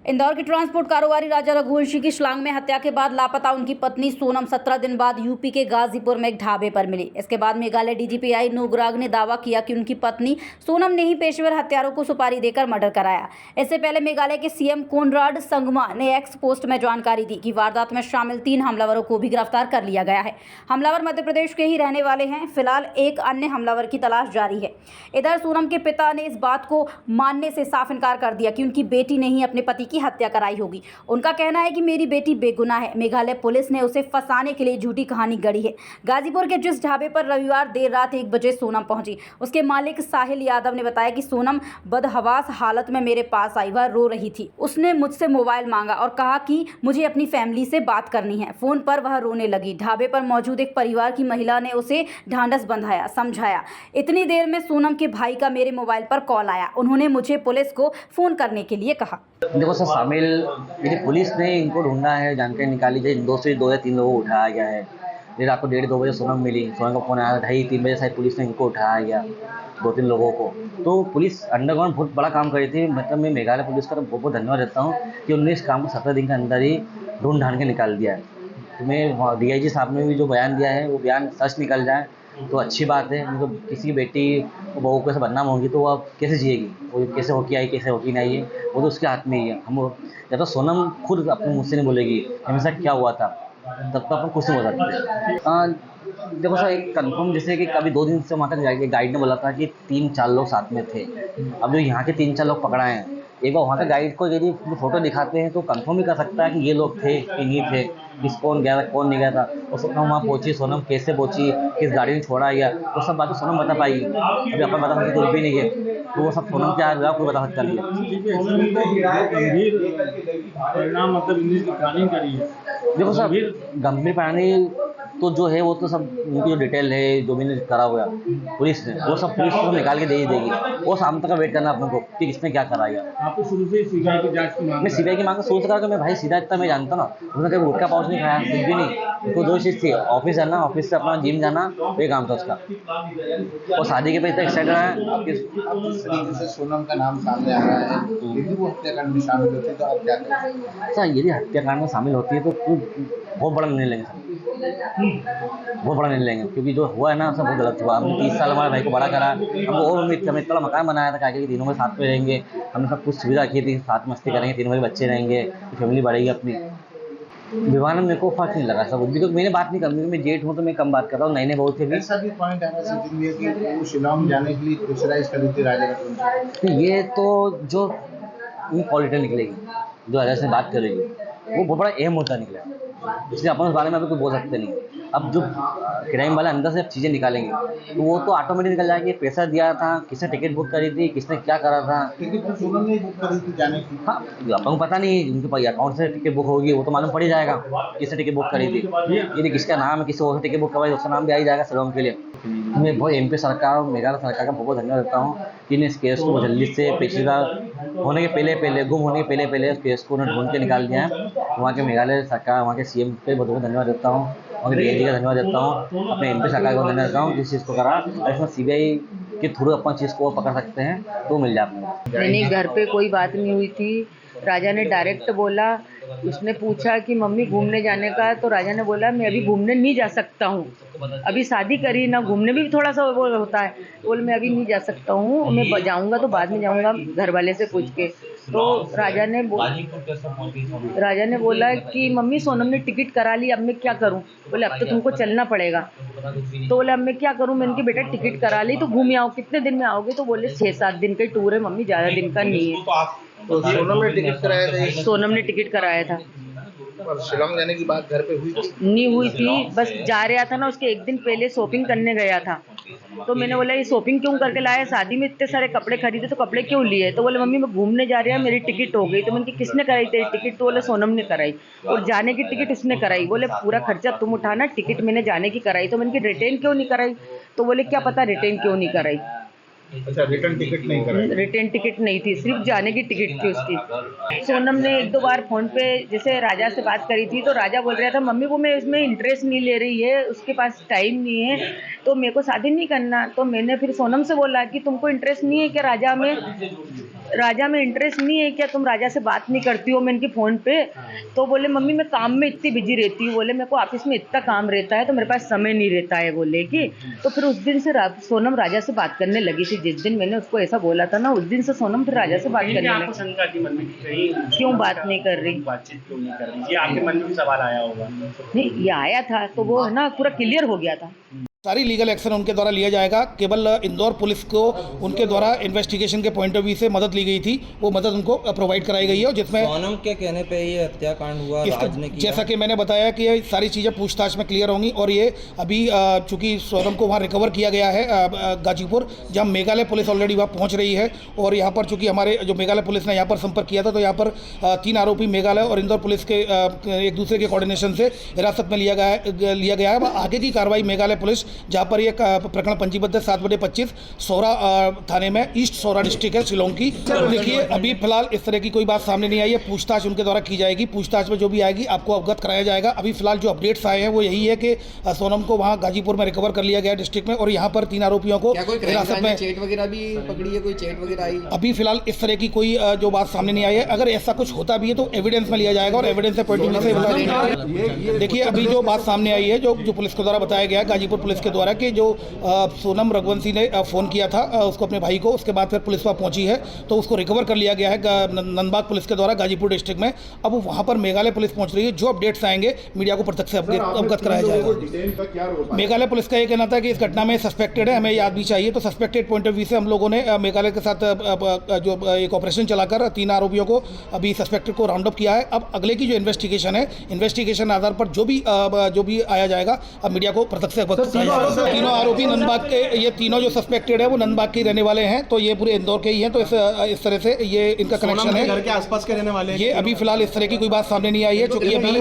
इंदौर के ट्रांसपोर्ट कारोबारी राजा रघुवंशी की शिलांग में हत्या के बाद लापता उनकी पत्नी सोनम 17 दिन बाद यूपी के गाजीपुर में एक ढाबे पर मिली। इसके बाद मेघालय डीजीपी नूगराग ने दावा किया कि उनकी पत्नी सोनम ने ही पेशेवर हत्यारों को सुपारी देकर मर्डर कराया। इससे पहले मेघालय के सीएम कोनराड संगमा ने एक्स पोस्ट में जानकारी दी कि वारदात में शामिल 3 हमलावरों को भी गिरफ्तार कर लिया गया है। हमलावर मध्य प्रदेश के ही रहने वाले हैं। फिलहाल एक अन्य हमलावर की तलाश जारी है। इधर सोनम के पिता ने इस बात को मानने से साफ इनकार कर दिया कि उनकी बेटी ने ही अपने पति की हत्या कराई होगी। उनका कहना है कि मेरी बेटी बेगुनाह है। मेघालय पुलिस ने उसे फंसाने के लिए झूठी कहानी गढ़ी है। गाजीपुर के जिस ढाबे पर रविवार देर रात 1 बजे सोनम पहुंची, उसके मालिक साहिल यादव ने बताया कि सोनम बदहवास हालत में मेरे पास आई। वह रो रही थी। उसने मुझसे मोबाइल मांगा और कहा कि मुझे अपनी फैमिली से बात करनी है। फोन पर वह रोने लगी। ढाबे पर मौजूद एक परिवार की महिला ने उसे ढांढस बंधाया, समझाया। इतनी देर में सोनम के भाई का मेरे मोबाइल पर कॉल आया। उन्होंने मुझे पुलिस को फोन करने के लिए कहा। देखो सर, शामिल मेरी पुलिस ने इनको ढूंढा है, जानकारी निकाली जाए। 2 या 3 लोगों को उठाया गया है। फिर रात को 1:30-2 बजे सोनम मिली। सोनम का फ़ोन आया 2:30-3 बजे शायद पुलिस ने इनको उठाया गया, 2-3 लोगों को। तो पुलिस अंडरग्राउंड बहुत बड़ा काम कर रही थी। मतलब मैं मेघालय पुलिस का तो बहुत बहुत धन्यवाद देता हूँ कि उन्होंने इस काम को 17 दिन के अंदर ही ढूंढ ढांड के निकाल दिया है। तो मैं डीआईजी साहब ने भी जो बयान दिया है वो बयान सच निकल जाए तो अच्छी बात है। मतलब किसी की बेटी बहू को ऐसे बदनाम होगी तो वो अब कैसे जिएगी, वो कैसे होके आई, कैसे होके नहीं है, वो तो उसके हाथ में ही है। हम जब तक सोनम खुद अपने मुँह से नहीं बोलेगी मेरे साथ क्या हुआ था, तब तक अपन कुछ नहीं बोल सकते। देखो सर, एक कंफर्म जैसे कि कभी 2 दिन से वहाँ तक गाइड ने बोला था कि 3-4 लोग साथ में थे। अब जो यहाँ के 3-4 लोग पकड़ाए हैं, एक बार वहाँ के गाइड को यदि फोटो दिखाते हैं तो कंफर्म ही कर सकता है कि ये लोग थे कि नहीं थे, कौन गया था कौन नहीं गया था। और सोनम वहाँ पहुँची, सोनम कैसे पहुँची, किस गाड़ी ने छोड़ा गया, वो सब बातें सोनम बता पाएगी। अभी अपन बता सकते कुछ भी नहीं है, तो वो सब सोनम क्या है कोई बता सकता नहीं है। परिणाम मतलब प्लानिंग करी है। देखो सर, गंभीर प्राणी तो जो है वो तो सब उनकी जो डिटेल है जो भी करा हुआ पुलिस ने, वो सब पुलिस को निकाल के दे ही देगी। वो शाम तक का वेट करना अपने को कि किसने क्या करा गया। आपको शुरू से सीबीआई की जांच की मांग? मैं सीबीआई की मांग सोच रहा कि मैं भाई सीधा इतना मैं जानता ना, उसने कभी गुटखा पाउच नहीं खाया, कुछ भी नहीं। उसको 2 चीज़ थी, ऑफिस जाना, ऑफिस से अपना जिम जाना, ये काम था उसका। और शादी के पे इतना एक्साइटेड है। जिस तरीके से सोनम का नाम सामने आ रहा है, यदि वो हत्याकांड में शामिल होती है तो आप क्या करेंगे? सर, यदि हत्याकांड में शामिल होती है तो बहुत बड़ा निर्णय लेंगे सर, बहुत बड़ा निर्णय लेंगे। क्योंकि जो हुआ है ना सब बहुत गलत हुआ। हमने 30 साल हमारे भाई को बड़ा करा, हमको और उम्मीद थी, हमने इतना मकान बनाया था कि तीनों में साथ में रहेंगे, हमने सब कुछ सुविधा की थी, साथ मस्ती करेंगे, तीनों में बच्चे रहेंगे, फैमिली बढ़ेगी अपनी। विवाह में मेरे को फर्क नहीं लगा सब कुछ भी, तो मैंने बात नहीं करी। मैं जेठ हूँ तो मैं कम बात कर रहा हूँ, नए बहू से भी। ऐसा भी पॉइंट है कि वो शिलांग जाने के लिए प्रेशराइज कर रही थी राजा रघुवंशी। तो ये तो जो पॉलिटिकल निकलेगी, जो राजा से बात करेगी, वो बहुत बड़ा अहम मुद्दा निकला, इसलिए अपन उस बारे में अभी कोई बोल सकते नहीं। अब जो क्राइम वाला अंदर से चीज़ें निकालेंगे तो वो तो ऑटोमेटिक निकल जाएगी। पैसा दिया था, किसने टिकट बुक करी थी, किसने क्या करा था। टिकट तो सोनम ने बुक करी थी जाने की। हाँ, अपन को पता नहीं उनके पास अकाउंट से टिकट बुक होगी, वो तो मालूम पड़ ही जाएगा किसने टिकट बुक करी थी। यदि किसका नाम है, किसी और टिकट बुक करवाई, उसका नाम भी आ ही जाएगा शिलांग के लिए। मैं बहुत MP सरकार और मेघालय सरकार का बहुत धन्यवाद देता हूँ कि इन्हें इस केस को जल्दी से पेचीदा होने के पहले गुम होने के पहले इस केस को उन्हें ढूंढ के निकाल दिया है। वहाँ के मेघालय सरकार, वहाँ के CM पे बहुत बहुत धन्यवाद देता हूँ, वहाँ के DIG का धन्यवाद देता हूँ, अपने MP सरकार को धन्यवाद देता हूँ जिस चीज़ को करा। और इसमें CBI के थ्रू अपन चीज़ को पकड़ सकते हैं तो मिल जाए अपने। नहीं, घर पे कोई बात नहीं हुई थी। राजा ने डायरेक्ट बोला, उसने पूछा कि मम्मी घूमने जाने का, तो राजा ने बोला मैं अभी घूमने नहीं जा सकता हूँ, अभी शादी करी ना, घूमने में भी थोड़ा सा वो होता है। बोल मैं अभी नहीं जा सकता हूँ, मैं जाऊँगा तो बाद में जाऊँगा घर वाले से पूछ के। तो राजा ने बोला कि मम्मी सोनम ने टिकट करा ली, अब मैं क्या करूँ? बोले अब तो तुमको चलना पड़ेगा। तो बोले अब मैं क्या करूँ? मैंने कहा बेटा टिकट करा ली तो घूम आओ, कितने दिन में आओगे? तो बोले 6-7 दिन का टूर है मम्मी, ज़्यादा दिन का नहीं है। तो सोनम ने टिकट कराया था? सोनम ने टिकट कराया था। और शिलांग जाने की बात घर पे हुई थी? नहीं हुई थी, बस जा रहा था ना, उसके 1 दिन पहले शॉपिंग करने गया था। तो मैंने बोला ये शॉपिंग क्यों करके लाया, शादी में इतने सारे कपड़े खरीदे तो कपड़े क्यों लिए? तो बोले मम्मी मैं घूमने जा रहा है, मेरी टिकट हो गई। तो मैंने कहा किसने कराई तेरी टिकट? तो बोले सोनम ने कराई, और जाने की टिकट उसने कराई। बोले पूरा खर्चा तुम उठाना, टिकट मैंने जाने की कराई। तो मैंने कहा रिटर्न क्यों नहीं कराई? तो बोले क्या पता रिटर्न क्यों नहीं कराई। अच्छा, रिटर्न टिकट नहीं कराई? रिटर्न टिकट नहीं थी, सिर्फ जाने की टिकट थी उसकी। सोनम ने 1-2 बार फ़ोन पे जैसे राजा से बात करी थी, तो राजा बोल रहा था मम्मी वो मैं इसमें इंटरेस्ट नहीं ले रही है, उसके पास टाइम नहीं है, तो मेरे को शादी नहीं करना। तो मैंने फिर सोनम से बोला कि तुमको इंटरेस्ट नहीं है क्या राजा में? राजा में इंटरेस्ट नहीं है क्या, तुम राजा से बात नहीं करती हो? मैं इनकी फ़ोन पे तो बोले मम्मी मैं काम में इतनी बिजी रहती हूँ, बोले मेरे को ऑफिस में इतना काम रहता है तो मेरे पास समय नहीं रहता है बोले कि। तो फिर उस दिन से सोनम राजा से बात करने लगी थी। जिस दिन मैंने उसको ऐसा बोला था ना, उस दिन से सोनम फिर राजा से बात करने आपको लगी। शंका थी मन में कि कहीं क्यों बात नहीं कर रही? बातचीत क्यों नहीं कर रही, ये आपके मन में भी सवाल आया होगा। नहीं, ये आया था तो वो है ना पूरा क्लियर हो गया था। सारी लीगल एक्शन उनके द्वारा लिया जाएगा। केवल इंदौर पुलिस को उनके द्वारा इन्वेस्टिगेशन के पॉइंट ऑफ व्यू से मदद ली गई थी, वो मदद उनको प्रोवाइड कराई गई है। और जिसमें सोनम के कहने पे ये हत्याकांड हुआ, राज ने किया। जैसा कि मैंने बताया कि ये सारी चीज़ें पूछताछ में क्लियर होंगी। और ये अभी चूंकि सोनम को वहाँ रिकवर किया गया है गाजीपुर, जहाँ मेघालय पुलिस ऑलरेडी वहाँ पहुँच रही है। और यहाँ पर चूंकि हमारे जो मेघालय पुलिस ने यहाँ पर संपर्क किया था, तो यहाँ पर 3 आरोपी मेघालय और इंदौर पुलिस के एक दूसरे के कोऑर्डिनेशन से हिरासत में लिया गया है। आगे की कार्रवाई मेघालय पुलिस, जहाँ पर ये प्रकरण पंजीबद्ध है 7/25 सौरा थाने में, ईस्ट सौरा डिस्ट्रिक्ट है शिलोंग की। देखिए अभी फिलहाल इस तरह की कोई बात सामने नहीं आई है। पूछताछ उनके द्वारा की जाएगी, पूछताछ में जो भी आएगी आपको अवगत कराया जाएगा। अभी फिलहाल जो अपडेट्स आए हैं वो यही है कि सोनम को वहाँ गाजीपुर में रिकवर कर लिया गया डिस्ट्रिक्ट में, और यहाँ पर 3 आरोपियों को हिरासत में। चेट वगैरह भी पकड़ी है, कोई चेट वगैरह आई? अभी फिलहाल इस तरह की कोई जो बात सामने नहीं आई है। अगर ऐसा कुछ होता भी है तो एविडेंस में लिया जाएगा, और एविडेंस से पॉइंट ऑफ व्यू से देखिए अभी जो बात सामने आई है, जो पुलिस के द्वारा बताया गया है गाजीपुर पुलिस के द्वारा, कि जो सोनम रघुवंशी ने फ़ोन किया था उसको अपने भाई को, उसके बाद फिर पुलिस वहाँ पहुंची है तो उसको रिकवर कर लिया गया है नंदबाग पुलिस के द्वारा गाजीपुर डिस्ट्रिक्ट में। अब वहाँ पर मेघालय पुलिस पहुंच रही है। जो अपडेट्स आएंगे मीडिया को प्रत्यक्ष से अवगत कराया जाएगा। मेघालय पुलिस का ये कहना था कि इस घटना में सस्पेक्टेड है, हमें याद भी चाहिए। तो सस्पेक्टेड पॉइंट ऑफ व्यू से हम लोगों ने मेघालय के साथ जो एक ऑपरेशन चलाकर 3 आरोपियों को अभी सस्पेक्टेड को राउंड अप किया है। अब अगले की जो इन्वेस्टिगेशन है, इन्वेस्टिगेशन आधार पर जो भी आया जाएगा अब मीडिया को प्रत्यक्ष से अवगत कराया जाएगा। तीनों आरोपी नंदबाग के, ये तीनों जो सस्पेक्टेड है वो नंदबाग के रहने वाले हैं, तो ये पूरे इंदौर के ही हैं। तो इस तरह से ये इनका कनेक्शन है। घर के आसपास के रहने वाले हैं। ये अभी फिलहाल इस तरह की कोई बात सामने नहीं आई है, क्योंकि अभी